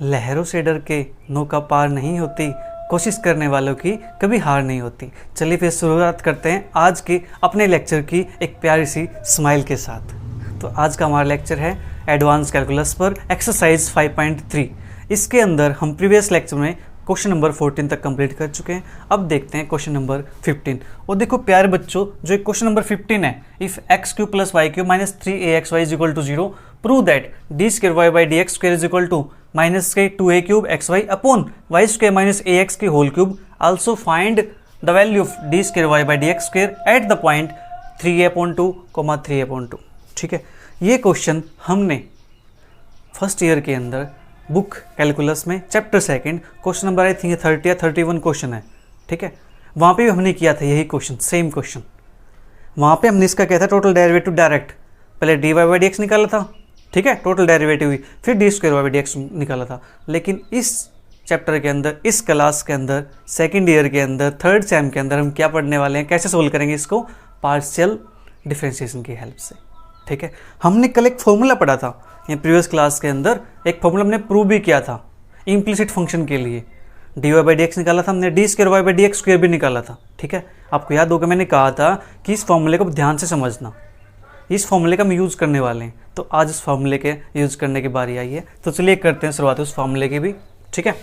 लहरों से डर के नौका पार नहीं होती, कोशिश करने वालों की कभी हार नहीं होती। चलिए फिर शुरुआत करते हैं आज के अपने लेक्चर की एक प्यारी सी स्माइल के साथ। तो आज का हमारा लेक्चर है एडवांस कैलकुलस पर एक्सरसाइज 5.3। इसके अंदर हम प्रीवियस लेक्चर में क्वेश्चन नंबर 14 तक कंप्लीट कर चुके हैं। अब देखते हैं क्वेश्चन नंबर 15। और देखो प्यारे बच्चों, जो क्वेश्चन नंबर 15 है, if x cube plus y cube minus 3axy is equal to 0, prove that d square Y by D x square is equal to minus के 2a cube x y upon y square minus a x की whole cube. Also find the value of d square Y by D x square at the point 3a/2, 3a/2। ठीक है, ये question हमने first year के अंदर book calculus में chapter second question number I think 30 या 31 question है। ठीक है, वहाँ पे भी हमने किया था यही क्वेश्चन, सेम क्वेश्चन। वहाँ पे हमने इसका क्या था, टोटल डेरिवेटिव डायरेक्ट, पहले d Y by D x निकाला था। ठीक है, टोटल डेरिवेटिव हुई, फिर d square Y by D x निकाला था। लेकिन इस चैप्टर के अंदर, इस क्लास के अंदर, सेकेंड ईयर के अंदर, थर्ड सेम के अंदर हम क्या पढ़ने वाले हैं, कैसे सोल्व करेंगे इसको, पार्शियल डिफरेंशिएशन की हेल्प से। ठीक है, हमने कल एक फॉर्मूला पढ़ा था, ये प्रीवियस क्लास के अंदर एक फॉर्मूला हमने प्रूव भी किया था इम्प्लिसिट फंक्शन के लिए। D Y by D x निकाला था हमने, d square Y by D x square भी निकाला था। ठीक है, आपको याद होगा मैंने कहा था कि इस फॉर्मूले को ध्यान से समझना, इस फॉर्मूले का हम यूज़ करने वाले हैं। तो आज इस फॉर्मूले के यूज़ करने की बारी आई है, तो चलिए करते हैं शुरुआत उस फॉर्मूले की भी। ठीक है,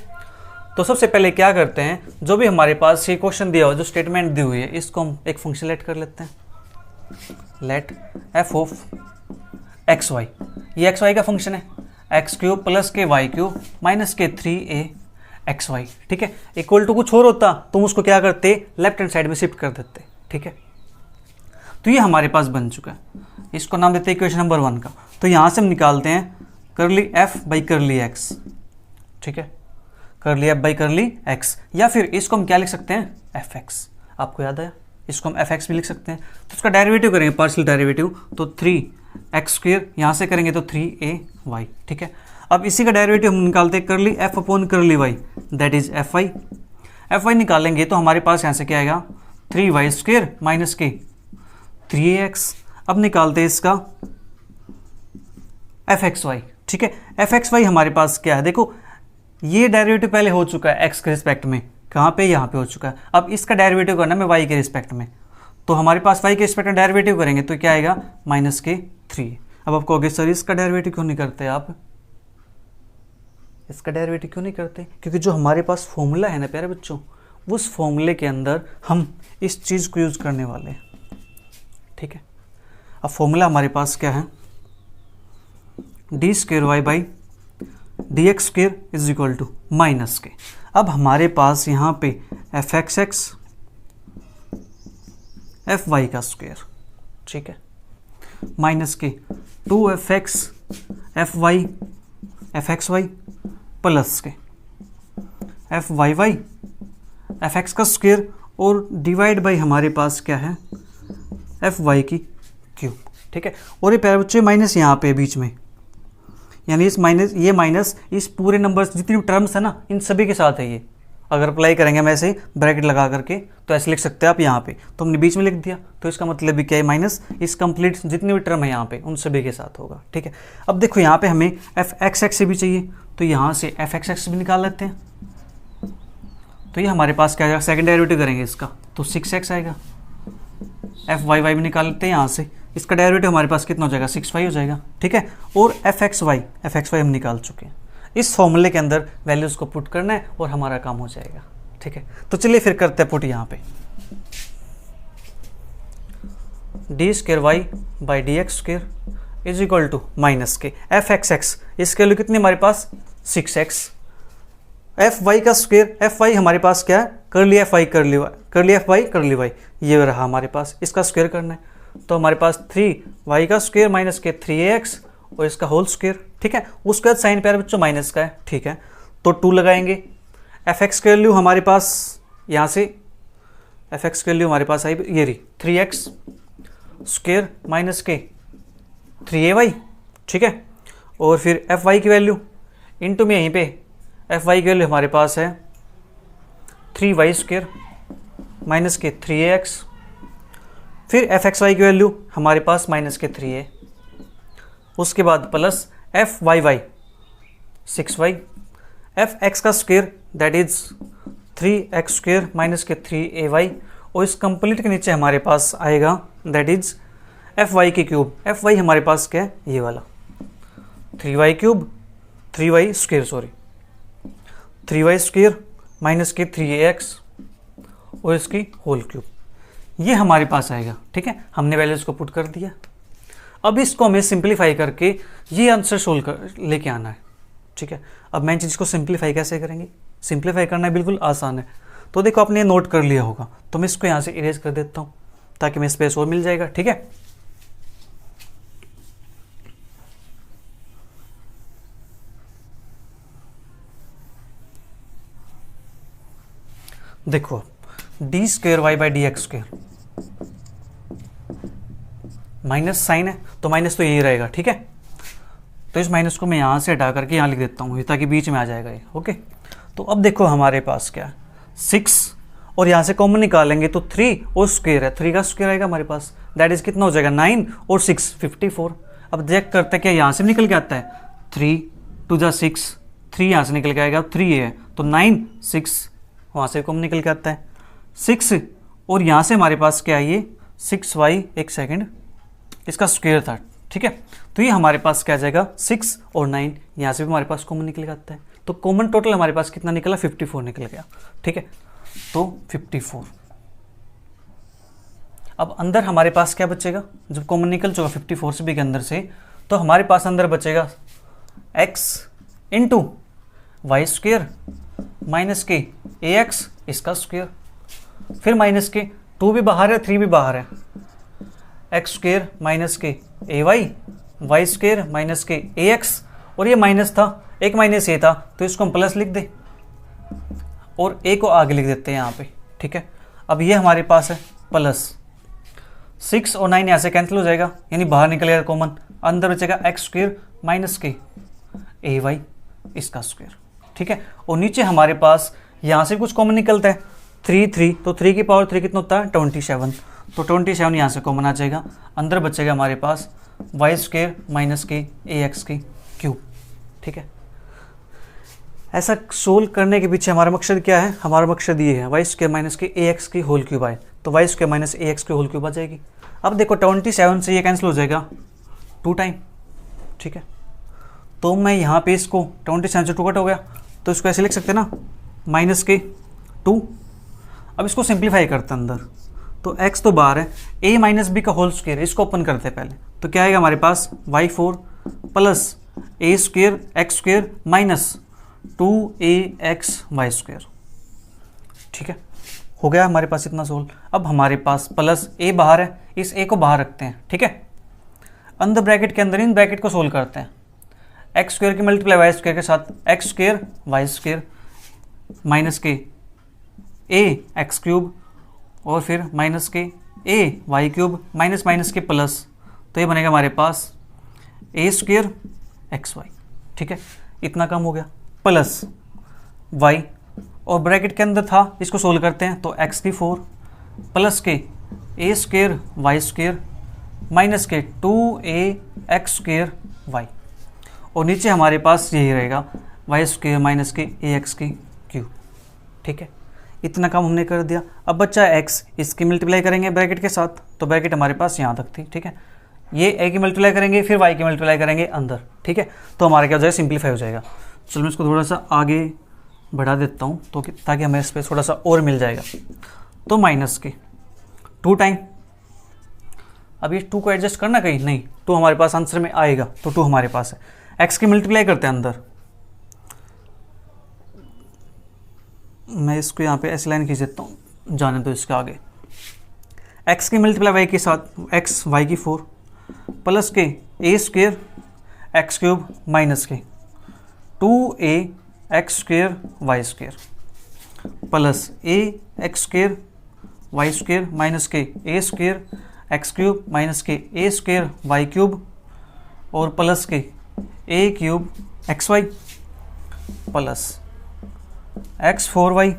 तो सबसे पहले क्या करते हैं, जो भी हमारे पास ये क्वेश्चन दिया हो, जो स्टेटमेंट दी हुई है, इसको हम एक फंक्शन लेट कर लेते हैं। Let f of x y, ये एक्स वाई का फंक्शन है, एक्स क्यूब प्लस के वाई क्यूब माइनस के 3a एक्स वाई। ठीक है, इक्वल टू कुछ और होता तुम उसको क्या करते, लेफ्ट हैंड साइड में शिफ्ट कर देते। ठीक है, तो ये हमारे पास बन चुका है, इसको नाम देते हैं इक्वेशन नंबर 1 का। तो यहाँ से हम निकालते हैं करली एफ बाई करली एक्स। ठीक है, करली एफ बाई करली एक्स, या फिर इसको हम क्या लिख सकते हैं, एफ एक्स। आपको याद आया, इसको हम एफ एक्स भी लिख सकते हैं। तो उसका डेरिवेटिव करेंगे, पार्शियल डेरिवेटिव, तो 3x स्क्वायर, यहाँ से करेंगे तो 3ay। ठीक है, अब इसी का डेरिवेटिव हम निकालते हैं curly f upon curly y, that is f y निकालेंगे तो हमारे पास यहाँ से क्या आएगा, 3y स्क्वायर माइनस के 3ax। अब निकालते हैं इसका एफ एक्स वाई। ठीक है, एफ एक्स वाई हमारे पास क्या है, देखो ये डेरिवेटिव पहले हो चुका है एक्स के रिस्पेक्ट में, कहाँ पे, यहाँ पे हो चुका है। अब इसका डेरिवेटिव करना है वाई के रिस्पेक्ट में, तो हमारे पास वाई के रिस्पेक्ट में डेरिवेटिव करेंगे तो क्या आएगा, माइनस के 3। अब आप कहोगे सर इसका डेरिवेटिव क्यों नहीं करते आप, इसका डेरिवेटिव क्यों नहीं करते, क्योंकि जो हमारे पास फॉर्मूला है ना प्यारे बच्चों, उस फॉर्मूले के अंदर हम इस चीज़ को यूज़ करने वाले हैं। ठीक है, अब फॉर्मूला हमारे पास क्या है, d square Y by D x square is equal to minus के। अब हमारे पास यहाँ पे f x x f y का स्क्वायर, ठीक है, माइनस के 2fx f y f x y plus के f y y f x का स्क्वायर, और डिवाइड बाई हमारे पास क्या है, एफ वाई की क्यूब। ठीक है, और ये प्यारे बच्चे माइनस यहाँ पे बीच में, यानी इस माइनस, ये माइनस इस पूरे नंबर जितनी भी टर्म्स है ना, इन सभी के साथ है ये। अगर अप्लाई करेंगे हम ऐसे ब्रैकेट लगा करके तो ऐसे लिख सकते हैं आप यहाँ पे, तो हमने बीच में लिख दिया, तो इसका मतलब भी क्या है, माइनस इस कंप्लीट जितनी भी टर्म है यहाँ पे उन सभी के साथ होगा। ठीक है, अब देखो यहाँ पे हमें एफ एक्स एक्स से भी चाहिए, तो यहाँ से एफ एक्स एक्स भी निकाल लेते हैं। तो ये हमारे पास क्या आएगा, सेकेंड डेरिवेटिव करेंगे इसका तो 6x आएगा। एफ वाई वाई भी निकाल लेते हैं यहाँ से, इसका डेरिवेटिव हमारे पास कितना हो जाएगा, 6y हो जाएगा। ठीक है, और एफ एक्स वाई हम निकाल चुके हैं। इस फॉर्मूले के अंदर वैल्यूज़ को पुट करना है और हमारा काम हो जाएगा। ठीक है, तो चलिए फिर करते हैं पुट यहाँ पे, d square Y by D x square is equal to minus के एफ एक्स एक्स, इसके लिए कितनी हमारे पास 6x, एफ वाई का स्क्वायर, एफ वाई हमारे पास क्या है, curly f y curly y, curly f y curly y, ये रहा हमारे पास, इसका स्क्वायर करना है। तो हमारे पास 3y का स्क्वायर माइनस के 3ax और इसका होल स्क्वायर। ठीक है, उसके बाद साइन प्यारे बच्चों माइनस का है। ठीक है, तो 2 लगाएंगे, एफ एक्स के वैल्यू हमारे पास यहाँ से, एफ एक्स के वैल्यू हमारे पास आई ये रही 3x स्क्वायर माइनस के 3ay। ठीक है, और फिर एफ वाई की वैल्यू इंटू में यहीं पे एफ वाई की वैल्यू हमारे पास है 3y स्क्वायर माइनस के 3ax, फिर एफ एक्स वाई की वैल्यू हमारे पास माइनस के 3a, उसके बाद plus f y y 6y f x का square that is 3x square minus के 3ay, और इस कंप्लीट के नीचे हमारे पास आएगा दैट इज एफ वाई की क्यूब। एफ वाई हमारे पास क्या है, ये वाला 3y cube 3y square sorry 3y square minus के 3ax और इसकी होल क्यूब, ये हमारे पास आएगा। ठीक है, हमने वैल्यूज को पुट कर दिया। अब इसको हमें सिंप्लीफाई करके ये आंसर सोल्व कर लेके आना है। ठीक है, अब मैं चीज़ को सिंप्लीफाई कैसे करेंगे, सिंप्लीफाई करना बिल्कुल आसान है। तो देखो आपने नोट कर लिया होगा, तो मैं इसको यहाँ से इरेज कर देता हूँ ताकि मैं स्पेस और मिल जाएगा। ठीक है, देखो d square y by D x square, minus sign है तो माइनस तो यही रहेगा। ठीक है, तो इस माइनस को मैं यहाँ से हटा करके यहाँ लिख देता हूँ ताकि बीच में आ जाएगा ये। ओके, तो अब देखो हमारे पास क्या है 6, और यहाँ से कॉमन निकालेंगे तो 3 और स्क्वेयर है, 3 का स्क्वेयर आएगा हमारे पास, दैट इज कितना हो जाएगा 9 और 6 54। अब चेक करते हैं क्या यहाँ से निकल के आता है, 3 2 जा 6, 3 यहाँ से निकल के आएगा, 3 ये है तो 9 6 वहाँ से कॉमन निकल के आता है 6, और यहाँ से हमारे पास क्या है ये 6y, एक सेकेंड, इसका स्क्वायर था। ठीक है, तो ये हमारे पास क्या आ जाएगा 6 और 9, यहाँ से भी हमारे पास कॉमन निकल आता है, तो कॉमन टोटल हमारे पास कितना निकला 54 निकल गया। ठीक है, तो 54। अब अंदर हमारे पास क्या बचेगा, जब कॉमन निकल चुका 54 से भी के अंदर से, तो हमारे पास अंदर बचेगा x into y square minus के ए एक्स, इसका स्क्वेयर, फिर माइनस के 2 भी बाहर है 3 भी बाहर है, एक्स स्क्वेयर माइनस के ए वाई स्क्वेयर माइनस के ए एक्स, और ये माइनस था, एक माइनस ए था तो इसको हम प्लस लिख दे और ए को आगे लिख देते हैं यहाँ पे। ठीक है, अब ये हमारे पास है प्लस 6 और 9 यहाँ से कैंसिल हो जाएगा, यानी बाहर निकलेगा कॉमन, अंदर बचेगा एक्स स्क्वेयर माइनस के ए वाई, इसका स्क्वेयर। ठीक है, और नीचे हमारे पास यहाँ से कुछ कॉमन निकलता है 3 तो 3 की पावर 3 कितना होता है 27, तो 27 यहाँ से कॉमन आ जाएगा, अंदर बचेगा हमारे पास वाई स्क्वेयर माइनस के ए एक्स की क्यूब। ठीक है, ऐसा सोल्व करने के पीछे हमारा मकसद क्या है, हमारा मकसद ये है वाई स्क्वेयर माइनस के ए एक्स की होल क्यूब आए, तो Y square minus a x की होल क्यूब आ जाएगी। अब देखो 27 से ये कैंसिल हो जाएगा 2 टाइम। ठीक है, तो मैं यहाँ पे इसको 27 से 2 कट हो गया, तो इसको ऐसे लिख सकते हैं ना माइनस के 2। अब इसको सिंप्लीफाई करते हैं अंदर, तो x तो बाहर है, a माइनस बी का होल स्क्वायर, इसको ओपन करते हैं पहले, तो क्या आएगा हमारे पास y4 plus a square x square minus 2ax y square. ठीक है, हो गया हमारे पास इतना सोल्व। अब हमारे पास प्लस a बाहर है, इस a को बाहर रखते हैं। ठीक है, अंदर ब्रैकेट के अंदर इन ब्रैकेट को सोल्व करते हैं, एक्स स्क्वेयर की मल्टीप्लाई वाई स्क्वेयर के साथ x square y square minus के ए एक्स क्यूब, और फिर माइनस के a y cube minus minus के प्लस, तो ये बनेगा हमारे पास ए स्क्वेयर एक्स वाई। ठीक है, इतना कम हो गया, प्लस वाई, और ब्रैकेट के अंदर था, इसको सोल्व करते हैं, तो एक्स की 4 प्लस के a square y square minus के 2a एक्स स्क्वेयर वाई, और नीचे हमारे पास यही रहेगा वाई स्क्वेयर माइनस के ए एक्स की क्यूब। ठीक है, इतना काम हमने कर दिया। अब बच्चा x, इसकी मल्टीप्लाई करेंगे ब्रैकेट के साथ, तो ब्रैकेट हमारे पास यहाँ तक थी। ठीक है, ये a की मल्टीप्लाई करेंगे, फिर y की मल्टीप्लाई करेंगे अंदर। ठीक है, तो हमारा क्या हो जाएगा सिंप्लीफाई हो जाएगा। चलो मैं इसको थोड़ा सा आगे बढ़ा देता हूँ, तो ताकि हमें इस पर थोड़ा सा और मिल जाएगा। तो माइनस के 2 टाइम, अब ये 2 को एडजस्ट करना कहीं नहीं, 2 हमारे पास आंसर में आएगा, तो 2 हमारे पास है। x की मल्टीप्लाई करते हैं अंदर, मैं इसको यहाँ पे ऐसी लाइन खींच देता हूँ, जाने तो इसके आगे, x की मल्टीप्लाई वाई के साथ x वाई की 4 प्लस के a square x cube minus के 2a x square y square plus a x square y square minus के a square x cube minus के ए स्क्वेयर वाई क्यूब, और plus के a cube x y plus x4y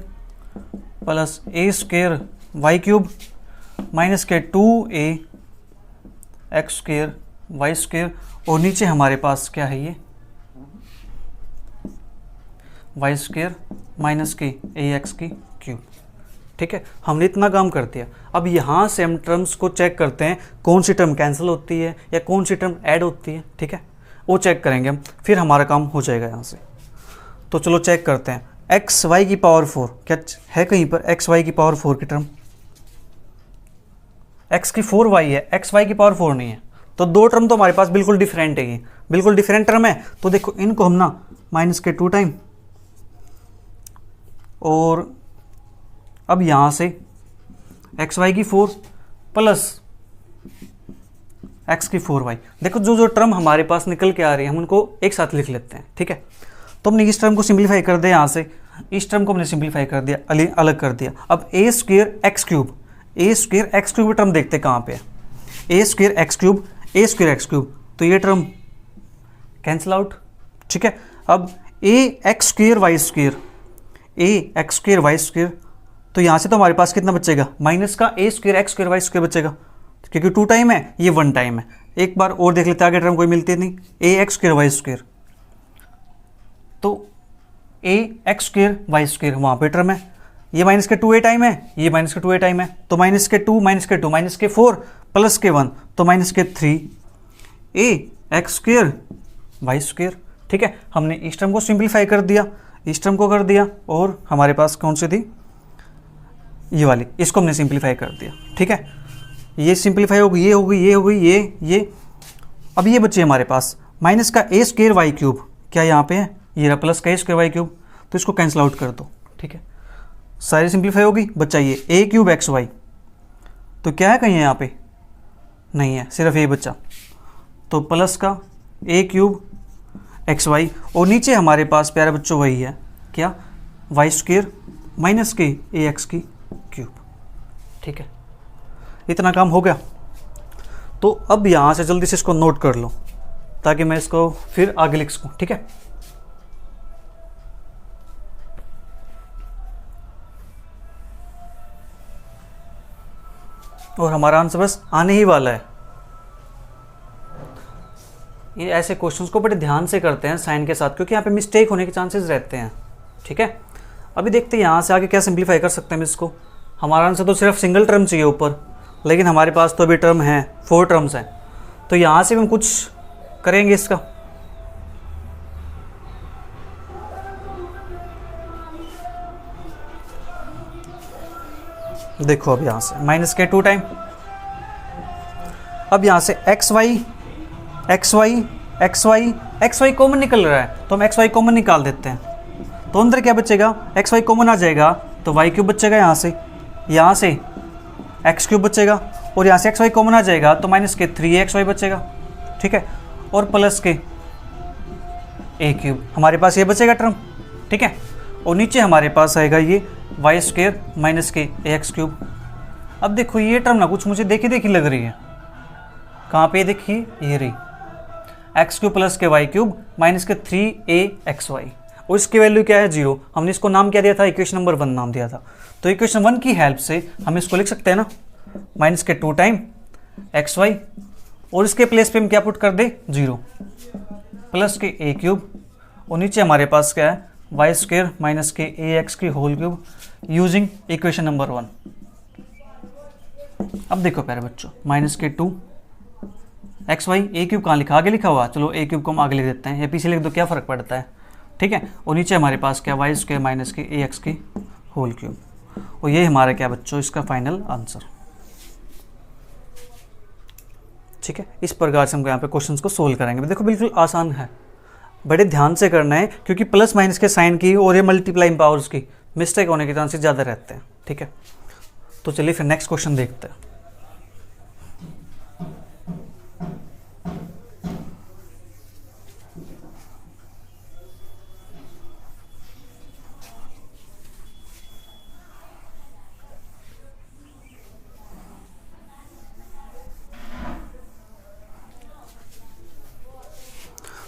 plus a square y cube minus के 2a x square y square, और नीचे हमारे पास क्या है ये वाई स्क्वेयर माइनस के ए एक्स की क्यूब। ठीक है, हमने इतना काम कर दिया। अब यहाँ से हम टर्म्स को चेक करते हैं, कौन सी टर्म कैंसिल होती है या कौन सी टर्म ऐड होती है। ठीक है, वो चेक करेंगे हम, फिर हमारा काम हो जाएगा यहाँ से। तो चलो चेक करते हैं। एक्स वाई की पावर 4 क्या है कहीं पर? एक्स वाई की पावर 4 की टर्म, एक्स की 4 वाई है, एक्स वाई की पावर 4 नहीं है। तो दो टर्म तो हमारे पास बिल्कुल डिफरेंट है, ये बिल्कुल डिफरेंट टर्म है। तो देखो इनको हम ना माइनस के 2 टाइम, और अब यहाँ से एक्स वाई की 4 प्लस एक्स की 4 वाई। देखो जो जो टर्म हमारे पास निकल के आ रही है हम उनको एक साथ लिख लेते हैं। ठीक है, तो हमने इस टर्म को सिंप्लीफाई कर दिया, यहाँ से इस टर्म को हमने सिंप्लीफाई कर दिया, अलग कर दिया। अब ए स्क्वेयर एक्स क्यूब, ए स्क्वेयर एक्स क्यूब टर्म देखते हैं कहाँ पे है। ए स्क्वेयर एक्स क्यूब, ए स्क्वेयर एक्स क्यूब, तो ये टर्म कैंसिल आउट। ठीक है, अब ए एक्स स्क्वेयर वाई स्क्वेयर, ए एक्स स्क्वेयर वाई स्क्वेयर, तो यहाँ से तो हमारे पास कितना बचेगा? माइनस का a square x square y square बचेगा, क्योंकि 2 टाइम है, ये 1 टाइम है। एक बार और देख लेते हैं, आगे टर्म कोई मिलती नहीं। ए एक्स स्क्वेयर वाई स्क्वेयर, तो ए एक्स स्क्वेयर वाई स्क्वेयर वहाँ पे टर्म है, ये माइनस के 2 ए टाइम है, ये माइनस के 2 ए टाइम है, तो माइनस के 2 माइनस के 2 माइनस के 4 प्लस के 1, तो माइनस के 3 ए एक्स स्क्वेयर वाई स्क्वेयर। ठीक है, हमने इस टर्म को सिंप्लीफाई कर दिया, इस टर्म को कर दिया, और हमारे पास कौन सी थी? ये वाली, इसको हमने सिंप्लीफाई कर दिया। ठीक है, ये सिंप्लीफाई हो गई, ये हो गई, ये हो गई, ये। अब ये बचे हमारे पास माइनस का ए स्क्वेयर वाई क्यूब, क्या यहाँ पे है? ये रहा प्लस का ए स्क्वेयर वाई क्यूब, तो इसको कैंसिल आउट कर दो। ठीक है, सारी सिंप्लीफाई होगी, बचा ये ए क्यूब एक्स वाई, तो क्या है कहीं यहाँ पे? नहीं है, सिर्फ ए बचा, तो प्लस का ए क्यूब एक्स वाई, और नीचे हमारे पास प्यारे बच्चों वही है, क्या? वाई स्क्वेयर माइनस के ए एक्स की क्यूब। ठीक है, इतना काम हो गया। तो अब यहाँ से जल्दी से इसको नोट कर लो, ताकि मैं इसको फिर आगे लिख सकूँ। ठीक है, और हमारा आंसर बस आने ही वाला है। ये ऐसे क्वेश्चंस को बड़े ध्यान से करते हैं साइन के साथ, क्योंकि यहाँ पे मिस्टेक होने के चांसेस रहते हैं। ठीक है, अभी देखते हैं यहाँ से आगे क्या सिंप्लीफाई कर सकते हैं इसको। हमारा आंसर तो सिर्फ सिंगल टर्म चाहिए ऊपर, लेकिन हमारे पास तो अभी टर्म है, 4 टर्म्स हैं, तो यहाँ से भी हम कुछ करेंगे इसका। देखो अब यहाँ से माइनस के 2 टाइम, अब यहाँ से x y x y x y x y common निकल रहा है, तो हम एक्स वाई कॉमन निकाल देते हैं। तो अंदर क्या बचेगा? एक्स वाई कॉमन आ जाएगा, तो वाई क्यूब बचेगा, यहाँ से एक्स क्यूब बचेगा, और यहाँ से एक्स वाई कॉमन आ जाएगा, तो माइनस के 3 एक्स वाई बचेगा। ठीक है, और प्लस के ए क्यूब, हमारे पास ये बचेगा टर्म। ठीक है, और नीचे हमारे पास आएगा ये वाई स्क्वेयर माइनस के ए एक्स क्यूब। अब देखो ये टर्म ना कुछ मुझे देखी लग रही है, कहाँ पे देखिए, ये रही, एक्स क्यूब प्लस के वाई क्यूब माइनस के 3a एक्स वाई, और इसकी वैल्यू क्या है? 0। हमने इसको नाम क्या दिया था? इक्वेशन नंबर 1 नाम दिया था। तो इक्वेशन 1 की हेल्प से हम इसको लिख सकते हैं ना, माइनस के 2 टाइम एक्स वाई, और इसके प्लेस पे हम क्या पुट कर दे? 0 प्लस के ए क्यूब, और नीचे हमारे पास क्या है? वाई स्क्वेयर माइनस के ए एक्स की whole cube, using equation number 1। अब देखो प्यारे बच्चों, माइनस के 2 एक्स वाई, ए क्यूब कहाँ लिखा? आगे लिखा हुआ, चलो ए क्यूब को हम आगे लिख देते हैं, या पीछे लिख दो, क्या फ़र्क पड़ता है। ठीक है, और नीचे हमारे पास क्या? वाई स्क्वेयर माइनस के ए एक्स की होल क्यूब, और ये हमारा क्या बच्चों? इसका फाइनल आंसर। ठीक है, इस प्रकार से हम यहाँ पे क्वेश्चंस को सोल्व करेंगे। देखो बिल्कुल आसान है, बड़े ध्यान से करना है, क्योंकि प्लस माइनस के साइन की और ये मल्टीप्लाइंग पावर्स की मिस्टेक होने के चांसेस ज़्यादा रहते हैं। ठीक है, तो चलिए फिर नेक्स्ट क्वेश्चन देखते हैं।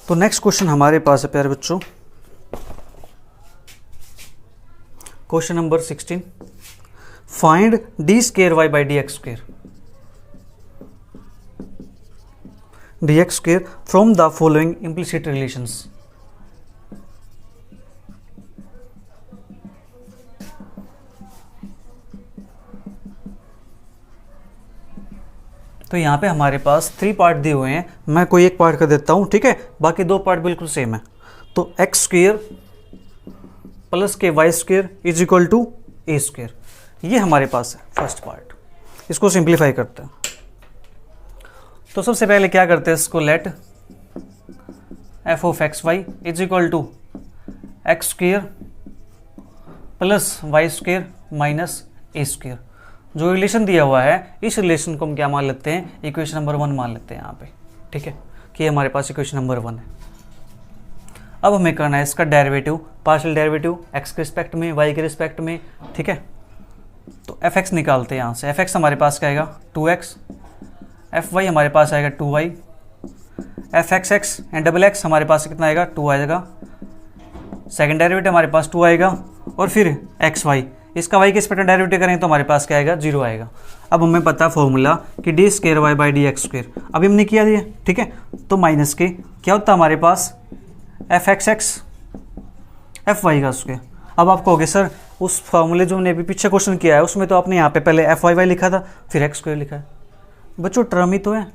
तो नेक्स्ट क्वेश्चन हमारे पास है प्यारे बच्चों, question number 16, find d square y by D x square from the following implicit relations. तो यहाँ पे हमारे पास 3 पार्ट दिए हुए हैं, मैं कोई एक पार्ट कर देता हूँ, ठीक है, बाकी 2 पार्ट बिल्कुल सेम है। तो एक्स स्क्वेयर प्लस के y square is equal to a square, ये हमारे पास है फर्स्ट पार्ट। इसको सिंप्लीफाई करते हैं। तो सबसे पहले क्या करते हैं, इसको let f of x y is equal to x square plus y square minus a square. जो रिलेशन दिया हुआ है इस रिलेशन को हम क्या मान लेते हैं, इक्वेशन नंबर 1 मान लेते हैं यहाँ पे, ठीक है, कि हमारे पास इक्वेशन नंबर 1 है। अब हमें करना है इसका डेरिवेटिव, पार्शियल डेरिवेटिव एक्स के रिस्पेक्ट में, वाई के रिस्पेक्ट में, ठीक है। तो एफ एक्स निकालते हैं यहाँ से। एफ एक्स हमारे पास क्या आएगा 2x, एफ वाई हमारे पास आएगा 2y, F x x and double x हमारे पास कितना आएगा 2 आएगा, सेकेंड डेरिवेटिव हमारे पास 2 आएगा, और फिर एक्स वाई, इसका y के रिस्पेक्ट में डेरिवेटिव करेंगे तो हमारे पास क्या आएगा 0 आएगा। अब हमें पता है फॉर्मूला कि d square y by D x square, अभी हमने किया दिया, ठीक है। तो माइनस के क्या होता है हमारे पास f x x f y का स्क्वेयर। अब आप कहोगे सर उस फॉर्मूले जो हमने अभी पीछे क्वेश्चन किया है उसमें तो आपने यहाँ पे पहले एफ वाई वाई लिखा था फिर एक्स स्क्वेयर लिखा है। बच्चों टर्म ही तो है,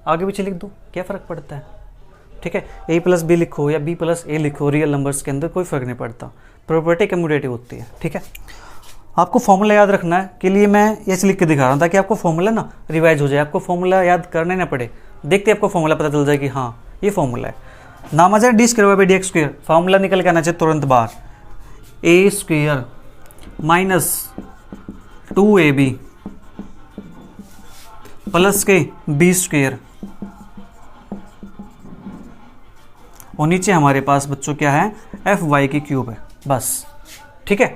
आगे पीछे लिख दो, क्या फ़र्क पड़ता है, ठीक है। ए प्लस बी लिखो या बी प्लस ए लिखो, रियल नंबर्स के अंदर कोई फ़र्क नहीं पड़ता, प्रॉपर्टी कम्यूटेटिव होती है, ठीक है। आपको फॉर्मूला याद रखना है के लिए मैं ऐसे लिख के दिखा रहा हूँ ताकि आपको फॉर्मूला ना रिवाइज हो जाए, आपको फॉर्मूला याद करने ना पड़े, देखते आपको फॉर्मूला पता चल जाए कि हाँ ये फॉर्मूला है। नाम आ जाए d square y by D x square, formula निकल के आना चाहिए तुरंत बाहर, a square minus 2ab plus के बी स्क्वेयर, और नीचे हमारे पास बच्चों क्या है एफ वाई की क्यूब है, बस, ठीक है।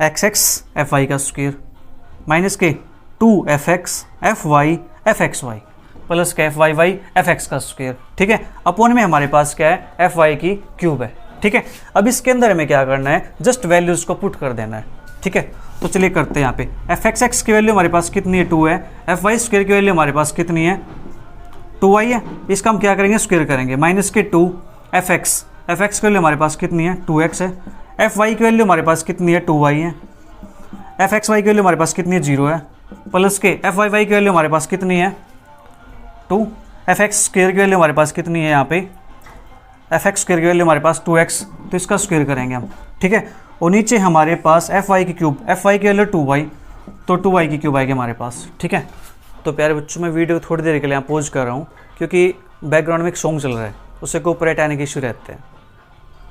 एक्स एक्स एफ वाई का स्क्वेयर माइनस के 2 f x f y f x y plus के f y y f x का स्क्वेयर, ठीक है। अपोन में हमारे पास क्या है एफ वाई की क्यूब है, ठीक है। अब इसके अंदर हमें क्या करना है, जस्ट वैल्यूज को पुट कर देना है, ठीक है। तो चलिए करते हैं यहाँ पे, एफ एक्स एक्स की वैल्यू हमारे पास कितनी है 2 है, एफ वाई स्क्वेयर की वैल्यू हमारे पास कितनी है 2y है, इसका हम क्या करेंगे स्क्वेयर करेंगे, माइनस के 2 एफ एक्स की वैल्यू हमारे पास कितनी है 2x है, एफ वाई की वैल्यू हमारे पास कितनी है 2y है, एफ एक्स वाई की वैल्यू हमारे पास कितनी है 0 है, प्लस के एफ वाई वाई की वैल्यू हमारे पास कितनी है 2, एफ एक्स स्क्वेयर की वैल्यू हमारे पास कितनी है यहाँ पे, एफ एक्स स्क्वेयर की वैल्यू हमारे पास 2x, तो इसका स्क्वेयर करेंगे हम, ठीक है। और नीचे हमारे पास एफ वाई की क्यूब, एफ वाई की वैल्यू 2y, तो 2y की क्यूब आएगी हमारे पास, ठीक है। तो प्यारे बच्चों मैं वीडियो थोड़ी देर के लिए यहाँ पॉज कर रहा हूँ क्योंकि बैकग्राउंड में एक सॉन्ग चल रहा है, उससे कॉपीराइट आने के इशू रहते हैं,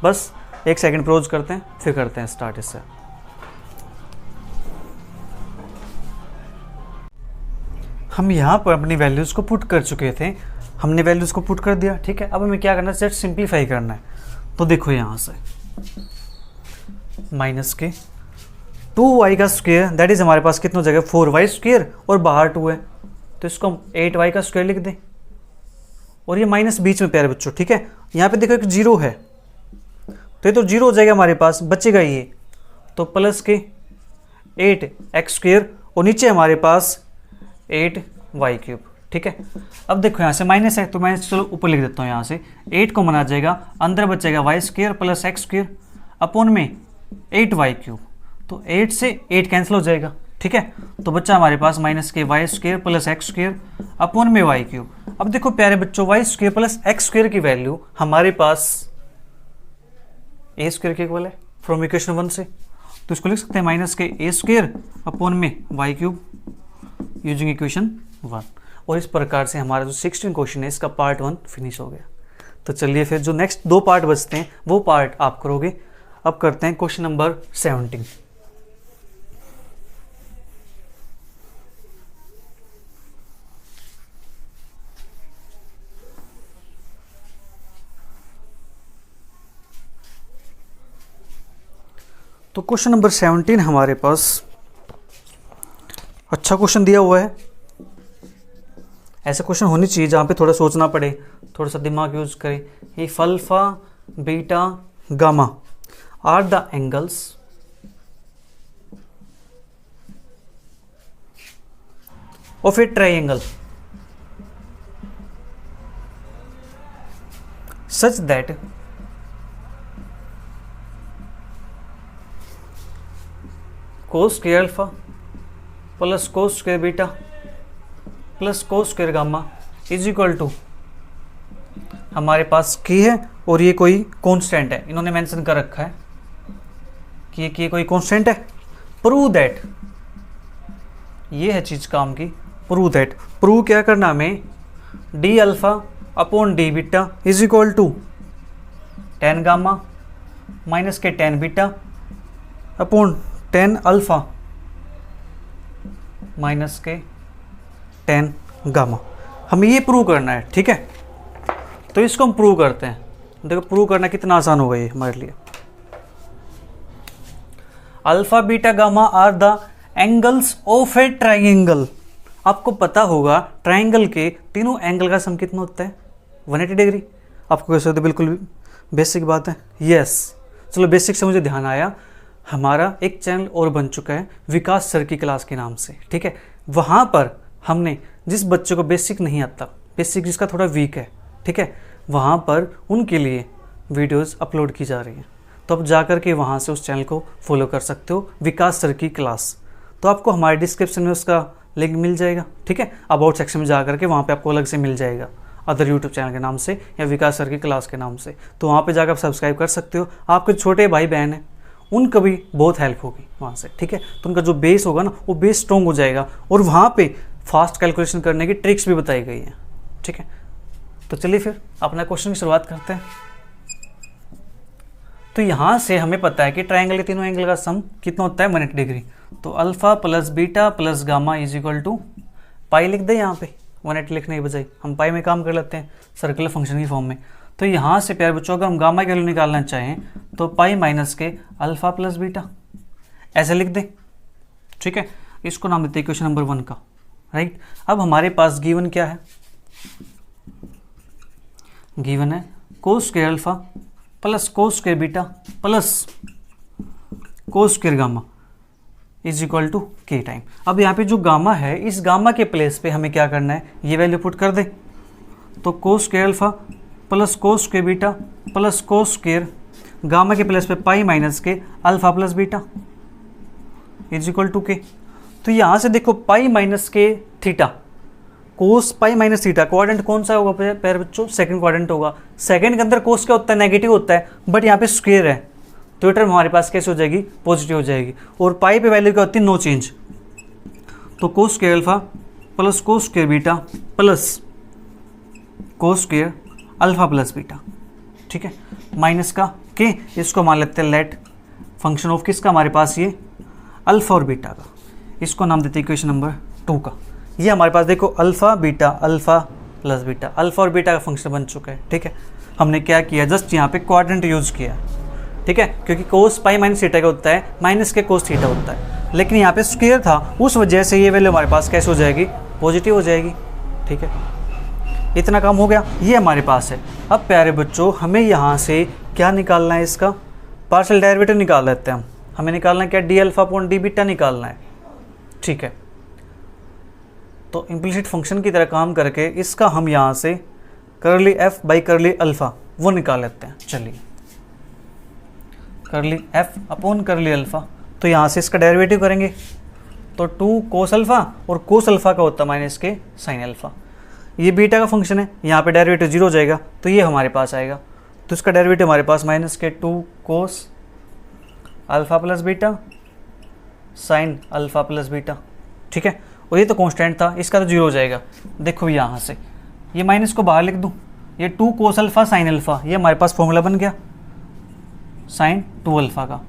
बस 1 सेकंड पॉज करते हैं फिर करते हैं स्टार्ट इससे। हम यहाँ पर अपनी वैल्यूज़ को पुट कर चुके थे, हमने वैल्यूज़ को पुट कर दिया, ठीक है। अब हमें क्या करना है, सेट सिंप्लीफाई करना है। तो देखो यहाँ से माइनस के 2y का स्क्वेयर दैट इज हमारे पास कितना हो जाएगा 4y स्क्वेयर, और बाहर 2 है तो इसको हम 8y का स्क्वायर लिख दें, और ये माइनस बीच में प्यारे बच्चों, ठीक है। यहाँ पे देखो एक 0 है तो ये तो 0 हो जाएगा हमारे पास, बचेगा ये, तो प्लस के 8x स्क्वेयर, और नीचे हमारे पास 8y क्यूब, ठीक है। अब देखो यहाँ से माइनस है तो माइनस चलो ऊपर लिख देता हूँ, यहाँ से 8 को मना जाएगा, अंदर बचेगा y square plus x square upon में 8y क्यूब, तो 8 से 8 कैंसिल हो जाएगा, ठीक है। तो बच्चा हमारे पास माइनस के y square plus x square upon में वाई क्यूब। अब देखो प्यारे बच्चों y square plus x square की वैल्यू हमारे पास ए स्क्वेयर के इक्वल है फ्रॉम इक्वेशन 1 से, तो इसको लिख सकते हैं माइनस के ए स्क्वेयर अपॉन में वाई क्यूब यूजिंग इक्वेशन 1। और इस प्रकार से हमारा जो 16 क्वेश्चन है इसका पार्ट 1 फिनिश हो गया। तो चलिए फिर जो नेक्स्ट 2 पार्ट बचते हैं वो पार्ट आप करोगे। अब करते हैं क्वेश्चन नंबर 17। तो क्वेश्चन नंबर 17 हमारे पास अच्छा क्वेश्चन दिया हुआ है। ऐसे क्वेश्चन होने चाहिए जहाँ पे थोड़ा सोचना पड़े, थोड़ा सा दिमाग यूज करें। If alpha beta gamma are the angles of a triangle such that cos square alpha plus cos square beta plus cos square gamma is equal to, हमारे पास की है और ये कोई कांस्टेंट है, इन्होंने मेंशन कर रखा है कि ये कोई कांस्टेंट है। प्रूव दैट, ये है चीज़ काम की। प्रूव दैट, प्रूव क्या करना हमें, d alpha upon d beta is equal to tan gamma minus के tan beta upon tan alpha minus के टेन गामा। हमें ये प्रूव करना है, ठीक है। तो इसको हम प्रूव करते हैं। देखो प्रूव करना कितना आसान होगा ये हमारे लिए। Alpha beta gamma are the angles of a triangle. आपको पता होगा ट्राइंगल के तीनों एंगल का सम कितना होता है, 180 डिग्री। आपको कैसे होता है, बिल्कुल बेसिक बात है। यस, चलो बेसिक से मुझे ध्यान आया, हमारा एक चैनल और बन चुका है विकास सर की क्लास के नाम से, ठीक है। वहाँ पर हमने जिस बच्चे को बेसिक नहीं आता, बेसिक जिसका थोड़ा वीक है, ठीक है, वहाँ पर उनके लिए वीडियोस अपलोड की जा रही हैं। तो आप जा कर के वहाँ से उस चैनल को फॉलो कर सकते हो, विकास सर की क्लास। तो आपको हमारे डिस्क्रिप्शन में उसका लिंक मिल जाएगा, ठीक है। अबाउट सेक्शन में जा करके वहाँ पे आपको अलग से मिल जाएगा, अदर यूट्यूब चैनल के नाम से या विकास सर की क्लास के नाम से। तो वहाँ पे जाकर आप सब्सक्राइब कर सकते हो। आपके छोटे भाई बहन हैं, उनका भी बहुत हेल्प होगी वहाँ से, ठीक है। तो उनका जो बेस होगा ना, वो बेस स्ट्रॉन्ग हो जाएगा और वहाँ पे फास्ट कैलकुलेशन करने की ट्रिक्स भी बताई गई हैं, ठीक है। तो चलिए फिर अपना क्वेश्चन की शुरुआत करते हैं। तो यहाँ से हमें पता है कि ट्राइंगल के तीनों एंगल का सम कितना होता है, 180 डिग्री। तो alpha plus beta plus gamma is equal to pi लिख दे। यहाँ पे 180 लिखने की बजाय हम पाई में काम कर लेते हैं सर्कुलर फंक्शन की फॉर्म में। तो यहाँ से प्यारे बच्चों अगर हम गामा की वैल्यू निकालना चाहें तो पाई माइनस के अल्फा प्लस बीटा ऐसे लिख दें, ठीक है। इसको नाम देते हैं इक्वेशन नंबर 1 का, राइट। अब हमारे पास गिवन क्या है, गिवन है cos square alpha plus cos square beta plus cos square gamma is equal to के टाइम। अब यहाँ पे जो गामा है, इस गामा के प्लेस पे हमें क्या करना है, ये वैल्यू पुट कर दें। तो cos square alpha plus cos square beta plus cos square gamma के प्लेस पे पाई माइनस के alpha plus beta is equal to के। तो यहाँ से देखो पाई माइनस के theta, cos pi minus theta, quadrant कौन सा होगा प्यारे बच्चों, सेकंड क्वाड्रेंट होगा। सेकंड के अंदर कोस क्या होता है, नेगेटिव होता है, बट यहाँ पे स्क्वायर है तो ये टर्म हमारे पास कैसे हो जाएगी, पॉजिटिव हो जाएगी। और पाई पे वैल्यू क्या होती है, नो चेंज। तो cos square alpha plus cos square beta plus cos square alpha plus beta, ठीक है, माइनस का के। इसको मान लेते हैं लेट फंक्शन ऑफ किसका, हमारे पास ये अल्फा और बीटा का। इसको नाम देते हैं इक्वेशन नंबर 2 का। ये हमारे पास देखो alpha beta alpha plus beta, alpha और बीटा का फंक्शन बन चुका है, ठीक है। हमने क्या किया, जस्ट यहाँ पे क्वाड्रेंट यूज किया, ठीक है, क्योंकि कोस पाई माइनस थीटा का होता है, माइनस के कोस थीटा होता है, लेकिन यहाँ पे स्क्वायर था, उस वजह से ये वैल्यू हमारे पास कैसे हो जाएगी, पॉजिटिव हो जाएगी, ठीक है। इतना काम हो गया, ये हमारे पास है। अब प्यारे बच्चों हमें यहाँ से क्या निकालना है, इसका पार्शियल डेरिवेटिव निकाल लेते हैं हम। हमें निकालना है क्या, D alpha upon d beta निकालना है, ठीक है। तो इम्प्लिसिट फंक्शन की तरह काम करके इसका हम यहाँ से करली एफ बाई करली अल्फा वो निकाल लेते हैं। चलिए करली एफ अपॉन करली अल्फा, तो यहाँ से इसका डेरिवेटिव करेंगे तो 2 कोस अल्फा और कोस अल्फा का होता है माइनस के साइन अल्फा। ये बीटा का फंक्शन है, यहाँ पे डेरिवेटिव 0 हो जाएगा तो ये हमारे पास आएगा। तो इसका डेरिवेटिव हमारे पास माइनस के 2 कोस alpha plus beta sine alpha plus beta, ठीक है। और ये तो कांस्टेंट था, इसका तो 0 हो जाएगा। देखो यहाँ से ये माइनस को बाहर लिख दूँ, ये 2 कोस अल्फा साइन अल्फा, ये हमारे पास फॉर्मूला बन गया साइन 2 अल्फा का,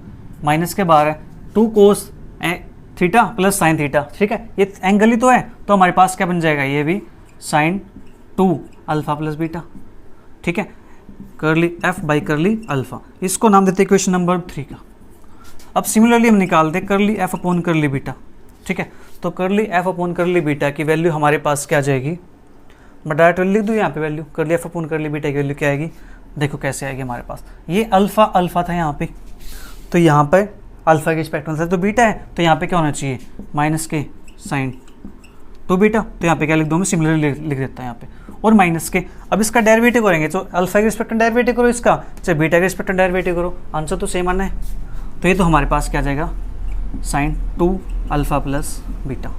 माइनस के बाहर है 2 cos theta plus sine theta, ठीक है। ये एंगल ही तो है, तो हमारे पास क्या बन जाएगा, ये भी साइन 2 अल्फा प्लस बीटा, ठीक है। करली एफ बाई करली अल्फा, इसको नाम देते इक्वेशन नंबर 3 का। अब सिमिलरली हम निकालते करली एफ अपॉन करली बीटा, ठीक है। तो करली एफ अपॉन करली बीटा की वैल्यू हमारे पास क्या आ जाएगी, मैं डायरेक्ट लिख दूँ यहाँ पे वैल्यू, करली एफ अपॉन करली बीटा की वैल्यू क्या आएगी, देखो कैसे आएगी हमारे पास। ये अल्फा अल्फा था यहाँ पे, तो यहाँ पे अल्फा के स्पेक्ट्रम से तो बीटा है, तो यहाँ पे क्या होना चाहिए, माइनस के साइन 2 बीटा। तो यहाँ पे क्या लिख दूँ मैं, सिमिलरली लिख देता है यहाँ पे, और माइनस के। अब इसका डेरिवेटिव करेंगे तो अल्फा के रिस्पेक्ट में डेरिवेटिव करो इसका, चाहे बीटा के रिस्पेक्ट में डेरिवेटिव करो, आंसर तो सेम आना है। तो ये तो हमारे पास क्या आ जाएगा, साइन 2 अल्फा प्लस बीटा।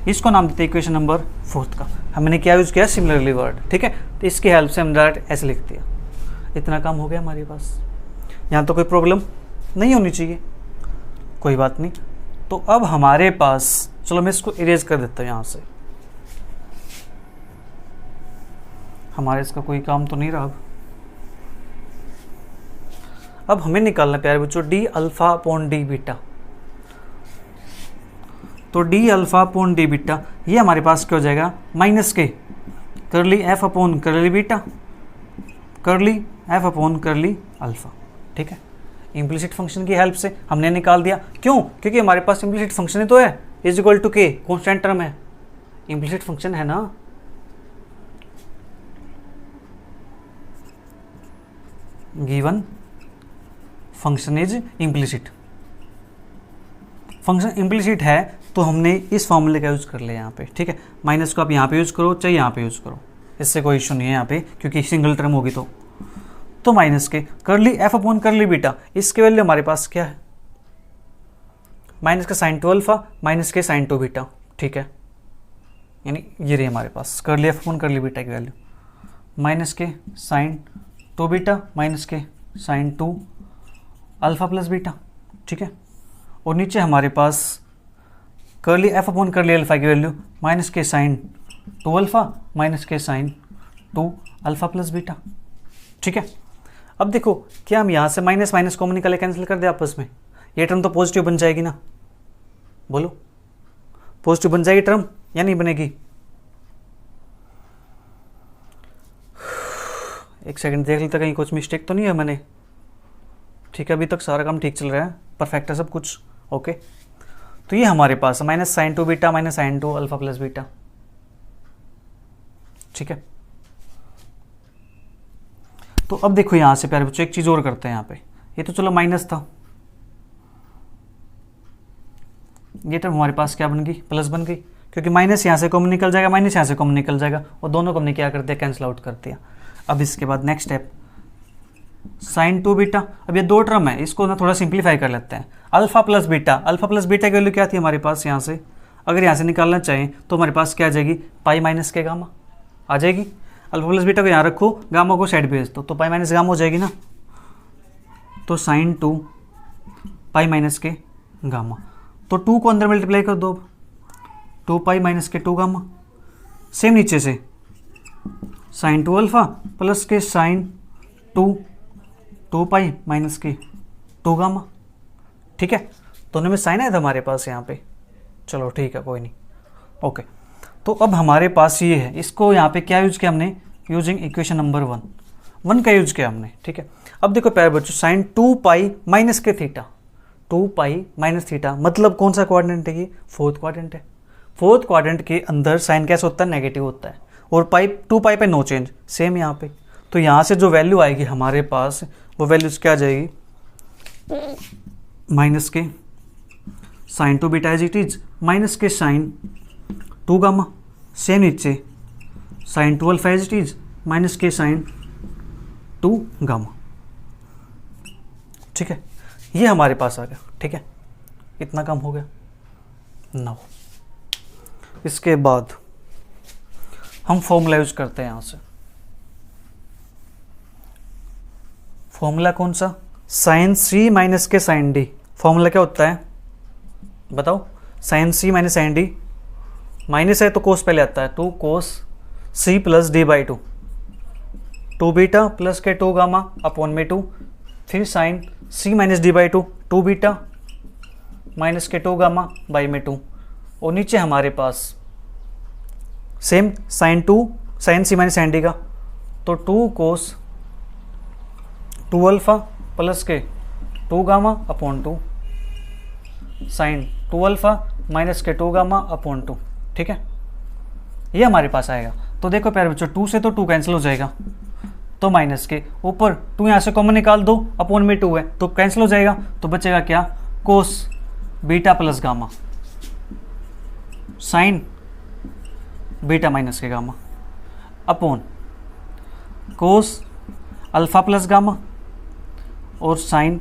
इसको नाम देते हैं इक्वेशन नंबर 4 का। हमने क्या यूज़ किया, सिमिलरली वर्ड, ठीक है। तो इसकी हेल्प से हम डायरेक्ट ऐसे लिख दिया। इतना काम हो गया हमारे पास। यहाँ तो कोई प्रॉब्लम नहीं होनी चाहिए, कोई बात नहीं। तो अब हमारे पास, चलो मैं इसको इरेज कर देता हूँ यहाँ से, हमारे इसका कोई काम तो नहीं रहा। अब हमें निकालना प्यारे बच्चों d alpha upon d beta. तो d alpha upon d beta ये हमारे पास क्या हो जाएगा, माइनस के curly f upon curly beta, curly f upon curly alpha, ठीक है। इम्प्लिसिट फंक्शन की हेल्प से हमने निकाल दिया। क्यों? क्योंकि हमारे पास इम्प्लिसिट फंक्शन ही तो है, इज इक्वल टू के, कॉन्स्टेंट टर्म है, इम्प्लिसिट फंक्शन है ना। Given function is implicit, function implicit है तो हमने इस फॉर्मूले का यूज़ कर लिया यहाँ पे, ठीक है। माइनस को आप यहाँ पे यूज़ करो चाहे यहाँ पे यूज़ करो, इससे कोई इशू नहीं है यहाँ पे, क्योंकि सिंगल टर्म होगी तो माइनस के curly f upon curly beta, इसके वैल्यू हमारे पास क्या है, माइनस का साइन 2 अल्फा माइनस के साइन 2 बीटा, ठीक है। यानी ये रही हमारे पास करली एफ अपॉन करली बीटा की वैल्यू, माइनस के साइन 2 बीटा माइनस के साइन 2 अल्फा प्लस बीटा, ठीक है। और नीचे हमारे पास करली एफ अपॉन करली अल्फा की वैल्यू माइनस के साइन 2 अल्फा माइनस के साइन 2 अल्फा प्लस बीटा, ठीक है। अब देखो क्या हम यहाँ से माइनस माइनस कॉमन निकाले, कैंसिल कर दे आपस में, ये टर्म तो पॉजिटिव बन जाएगी ना, बोलो पॉजिटिव बन जाएगी टर्म या नहीं बनेगी? एक सेकंड देख लेते कहीं कुछ मिस्टेक तो नहीं है मैंने, ठीक है। अभी तक सारा काम ठीक चल रहा है, परफेक्ट है सब कुछ, ओके। तो ये हमारे पास minus sine 2 beta minus sine 2 alpha plus beta, ठीक है। तो अब देखो यहाँ से प्यारे बच्चों एक चीज़ और करते हैं यहाँ पे, ये तो चलो माइनस था, ये टर्म हमारे पास क्या बन गई, प्लस बन गई, क्योंकि माइनस यहाँ से कॉमन निकल जाएगा माइनस यहाँ से कॉमन निकल जाएगा, और दोनों को हमने क्या कर दिया, कैंसिल आउट कर दिया। अब इसके बाद नेक्स्ट स्टेप साइन 2 बीटा, अब ये दो टर्म है, इसको ना थोड़ा सिंप्लीफाई कर लेते हैं। Alpha plus beta, alpha plus beta की वैल्यू क्या थी हमारे पास, यहाँ से अगर यहाँ से निकालना चाहें तो हमारे पास क्या आ जाएगी, पाई माइनस के गामा आ जाएगी। अल्फा प्लस बीटा को यहाँ रखो, गामा को साइड भेज दो, तो पाई माइनस गामा हो जाएगी ना। तो साइन 2 पाई माइनस के गामा, तो 2 को अंदर मल्टीप्लाई कर दो, 2 पाई माइनस के 2 गामा, सेम नीचे से साइन 2 अल्फा प्लस के साइन 2 पाई माइनस के 2 गामा, ठीक है। दोनों में साइन है था हमारे पास यहाँ पे, चलो ठीक है कोई नहीं, ओके। तो अब हमारे पास ये है, इसको यहाँ पे क्या यूज किया हमने, यूजिंग इक्वेशन नंबर 1 का यूज किया हमने, ठीक है। अब देखो प्यारे बच्चों साइन 2 पाई माइनस के थीटा, 2 पाई माइनस थीटा मतलब कौन सा क्वाड्रेंट है ये, फोर्थ क्वाड्रेंट है। फोर्थ क्वाड्रेंट के अंदर साइन कैसे होता है, नेगेटिव होता है, और पाई 2 पाई पे नो चेंज, सेम यहाँ पे। तो यहाँ से जो वैल्यू आएगी हमारे पास, वो वैल्यूज क्या आ जाएगी, माइनस के sine 2 beta as it is minus के साइन 2 गामा, सेम नीचे sine 2 alpha as it is minus के साइन 2 गामा, ठीक है। ये हमारे पास आ गया, ठीक है। इतना काम हो गया ना। इसके बाद हम फॉर्मूला यूज करते हैं यहाँ से, फॉर्मूला कौन सा, साइन सी माइनस के साइन डी। फॉर्मूला क्या होता है बताओ, साइन सी माइनस साइन डी, माइनस है तो कोस पहले आता है, 2 cos c plus D by 2, 2 beta plus के 2 गामा अपॉन में 2, फिर sine C minus D by 2, 2 beta minus के 2 गामा बाई में 2, और नीचे हमारे पास सेम साइन सी माइनस साइन डी का, तो 2 कोस 2 अल्फा प्लस के 2 gamma upon 2 sine 2 alpha minus के 2 गामा अपॉन 2, ठीक है। ये हमारे पास आएगा। तो देखो प्यारे बच्चों 2 से तो 2 कैंसिल हो जाएगा, तो माइनस के ऊपर 2 यहाँ से कॉमन निकाल दो, अपॉन में 2 है तो कैंसिल हो जाएगा, तो बचेगा क्या, cos beta plus gamma sine beta minus के gamma upon cos alpha plus gamma और साइन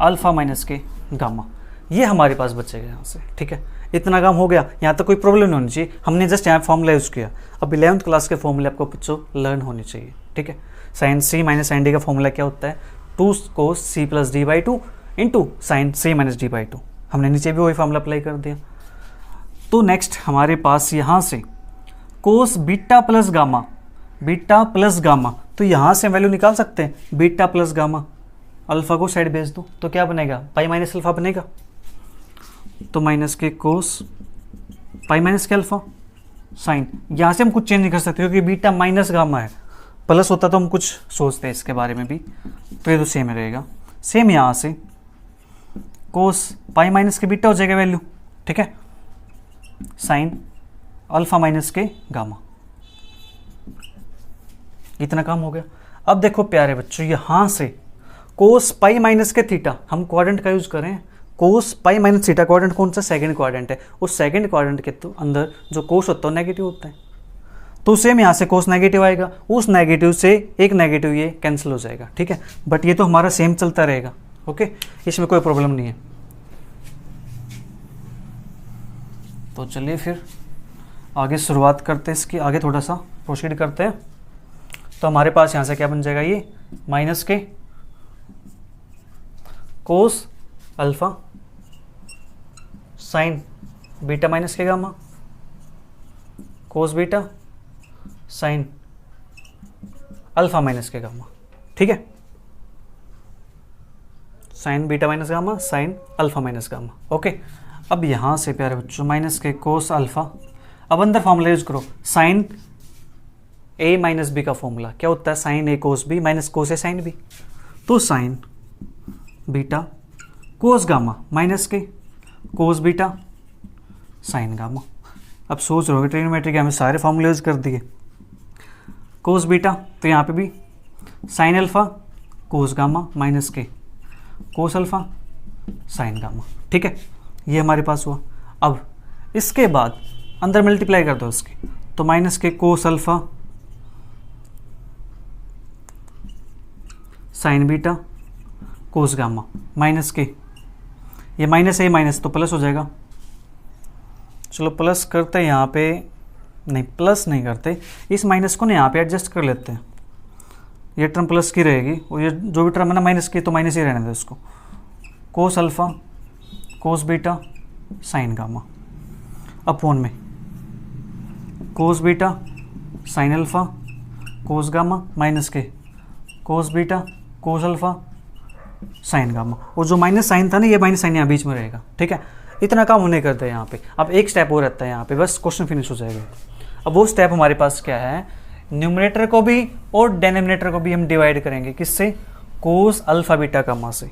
अल्फा माइनस के गामा। ये हमारे पास बचेगा यहाँ से, ठीक है। इतना काम हो गया, यहाँ तक कोई प्रॉब्लम नहीं होनी चाहिए, हमने जस्ट यहाँ फॉर्मूला यूज़ किया। अब 11th क्लास के फॉर्मूले आपको बच्चों लर्न होने चाहिए, ठीक है। साइन सी माइनस साइन डी का फॉर्मूला क्या होता है, 2 cos c plus D by 2 into sine C minus D by 2। हमने नीचे भी वही फॉर्मूला अप्लाई कर दिया। तो नेक्स्ट हमारे पास यहाँ से कोस beta plus gamma, beta plus gamma, तो यहाँ से वैल्यू निकाल सकते हैं बीटा प्लस गामा। अल्फा को साइड भेज दो तो क्या बनेगा, पाई माइनस अल्फा बनेगा। तो माइनस के कोस पाई माइनस के अल्फा साइन, यहाँ से हम कुछ चेंज नहीं कर सकते क्योंकि बीटा माइनस गामा है। प्लस होता तो हम कुछ सोचते हैं इसके बारे में भी, तो ये तो सेम रहेगा। सेम यहाँ से कोस पाई माइनस के बीटा हो जाएगा वैल्यू, ठीक है, साइन अल्फा माइनस के गामा। इतना काम हो गया। अब देखो प्यारे बच्चों, यहाँ से कोस पाई माइनस के थीटा, हम क्वाड्रेंट का यूज करें, कोस पाई माइनस थीटा, क्वाड्रेंट कौन सा, सेकंड क्वाड्रेंट है। उस सेकंड क्वाड्रेंट के तो अंदर जो कोस होता है नेगेटिव होता है, तो सेम यहाँ से कोस नेगेटिव आएगा, उस नेगेटिव से एक नेगेटिव ये कैंसिल हो जाएगा, ठीक है। बट ये तो हमारा सेम चलता रहेगा, ओके, इसमें कोई प्रॉब्लम नहीं है। तो चलिए फिर आगे शुरुआत करते हैं इसकी, आगे थोड़ा सा प्रोसीड करते हैं। तो हमारे पास यहाँ से क्या बन जाएगा, ये माइनस के cos alpha sine beta minus के gamma, cos beta sine alpha minus के गामा, ठीक है, sine beta minus gamma, sine alpha minus gamma, okay. अब यहाँ से प्यारे बच्चों माइनस के कोस अल्फा, अब अंदर फॉर्मूला यूज करो, साइन ए माइनस बी का फॉर्मूला क्या होता है, साइन ए कोस बी माइनस कोस ए साइन बी। तो साइन बीटा कोस गामा माइनस के कोस बीटा साइन गामा। अब सोच रहे हो ट्रिग्नोमेट्री के हमें सारे फॉर्मूले यूज कर दिए। कोस बीटा तो यहाँ पे भी sign alpha cos gamma minus के कोस अल्फा साइन गामा, ठीक है, ये हमारे पास हुआ। अब इसके बाद अंदर मल्टीप्लाई कर दो इसके, तो माइनस के कोस अल्फा साइन बीटा कोस गामा माइनस के, ये माइनस है माइनस तो प्लस हो जाएगा। चलो प्लस करते हैं यहाँ पे, नहीं प्लस नहीं करते, इस माइनस को ना यहाँ पे एडजस्ट कर लेते हैं, ये टर्म प्लस की रहेगी और ये जो भी टर्म है ना माइनस की तो माइनस ही रहने दो इसको। Cos alpha cos beta sine gamma upon में cos beta sine alpha cos gamma minus के cos beta cos alpha sine gamma, और जो माइनस साइन था ना ये माइनस साइन यहाँ बीच में रहेगा, ठीक है। इतना काम होने करते हैं यहाँ पे। अब एक स्टेप और रहता है यहाँ पे, बस क्वेश्चन फिनिश हो जाएगा। अब वो स्टेप हमारे पास क्या है, न्यूमरेटर को भी और डेनोमिनेटर को भी हम डिवाइड करेंगे, किससे, कोस अल्फा बीटा गामा से।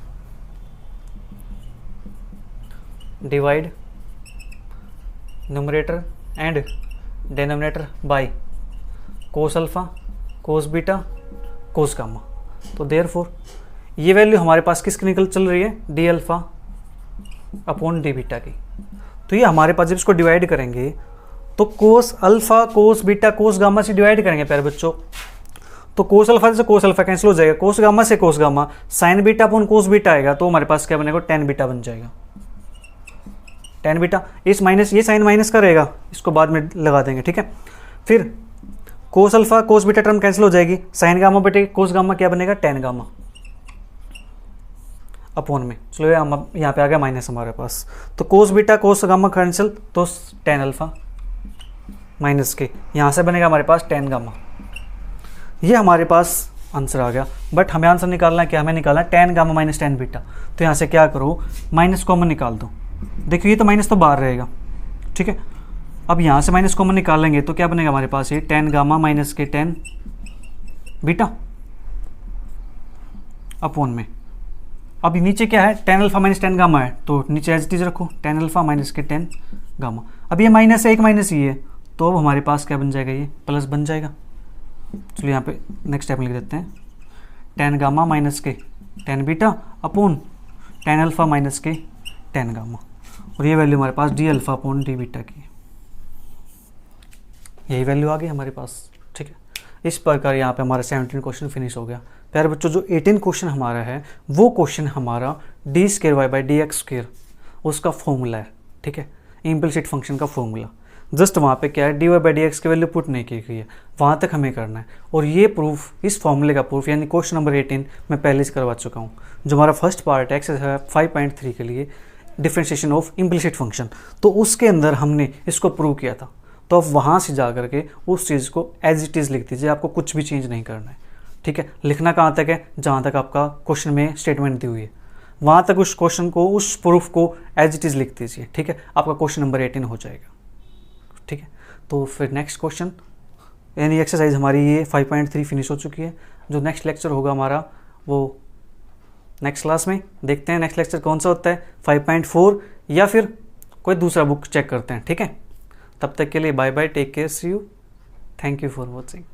Divide numerator and denominator by cos alpha cos beta cos gamma. तो देयरफॉर ये वैल्यू हमारे पास किसकी निकल चल रही है, D alpha upon d beta की। तो ये हमारे पास जब इसको डिवाइड करेंगे तो कोस alpha cos beta cos gamma से डिवाइड करेंगे प्यारे बच्चों, तो कोस अल्फा से कोस अल्फा कैंसिल हो जाएगा, कोस गामा से cos gamma, sine beta upon cos beta आएगा, तो हमारे पास क्या बनेगा, टेन बीटा बन जाएगा। टेन बीटा, इस माइनस ये साइन माइनस का रहेगा, इसको बाद में लगा देंगे, ठीक है। फिर कोस alpha cos beta term cancel हो जाएगी, साइन गामा बेटे कोस गामा क्या बनेगा, टेन गामा अपॉन में, चलो यहाँ पे आ गया माइनस हमारे पास। तो कोस बीटा कोस गामा कैंसिल, तो टेन अल्फा माइनस के, यहाँ से बनेगा हमारे पास टेन गामा। ये हमारे पास आंसर आ गया। बट हमें आंसर निकालना है क्या, हमें निकालना है ten gamma minus tan beta. तो यहाँ से क्या करो, माइनस कॉमन निकाल दो। देखिए ये तो माइनस तो बाहर रहेगा, ठीक है। अब यहाँ से माइनस कॉमन निकालेंगे तो क्या बनेगा हमारे पास, ये टेन गामा माइनस के टेन बीटा अपॉन में। अब नीचे क्या है, ten alpha minus ten gamma है, तो नीचे एज इट इज रखो, टेन अल्फा माइनस के टेन गामा। अब ये माइनस है, एक माइनस ही है, तो अब हमारे पास क्या बन जाएगा, ये प्लस बन जाएगा। चलिए यहाँ पे नेक्स्ट स्टेप लिख देते हैं, टेन गामा माइनस के tan beta upon tan alpha minus के टेन गामा, और ये वैल्यू हमारे पास d alpha upon d beta की है। यही वैल्यू आ गई हमारे पास, ठीक है। इस प्रकार यहाँ पे हमारा 17 क्वेश्चन फिनिश हो गया। प्यारे बच्चों, जो 18 क्वेश्चन हमारा है वो क्वेश्चन हमारा D square Y by D x square उसका फॉर्मूला है, ठीक है, इम्प्लिसिट फंक्शन का फॉर्मूला। जस्ट वहाँ पे क्या है, D Y by D X की वैल्यू पुट नहीं की गई है, वहाँ तक हमें करना है। और ये प्रूफ, इस फॉर्मूले का प्रूफ यानी क्वेश्चन नंबर 18 मैं पहले से करवा चुका हूँ। जो हमारा फर्स्ट पार्ट है एक्सरसाइज 5.3 के लिए डिफरेंशिएशन ऑफ इम्प्लिसिट फंक्शन, तो उसके अंदर हमने इसको प्रूव किया था। तो अब वहाँ से जा करके उस चीज़ को एज इट इज़ लिख दीजिए, आपको कुछ भी चेंज नहीं करना है, ठीक है। लिखना कहाँ तक है, जहाँ तक आपका क्वेश्चन में स्टेटमेंट दी हुई है वहाँ तक उस क्वेश्चन को, उस प्रूफ को एज इट इज़ लिख दीजिए, ठीक है। आपका क्वेश्चन नंबर 18 हो जाएगा, ठीक है। तो फिर नेक्स्ट क्वेश्चन, यानी एक्सरसाइज हमारी ये 5.3 फिनिश हो चुकी है। जो नेक्स्ट लेक्चर होगा हमारा वो नेक्स्ट क्लास में देखते हैं। नेक्स्ट लेक्चर कौन सा होता है, 5.4 या फिर कोई दूसरा बुक चेक करते हैं, ठीक है। तब तक के लिए bye bye, take care, see you, thank you for watching.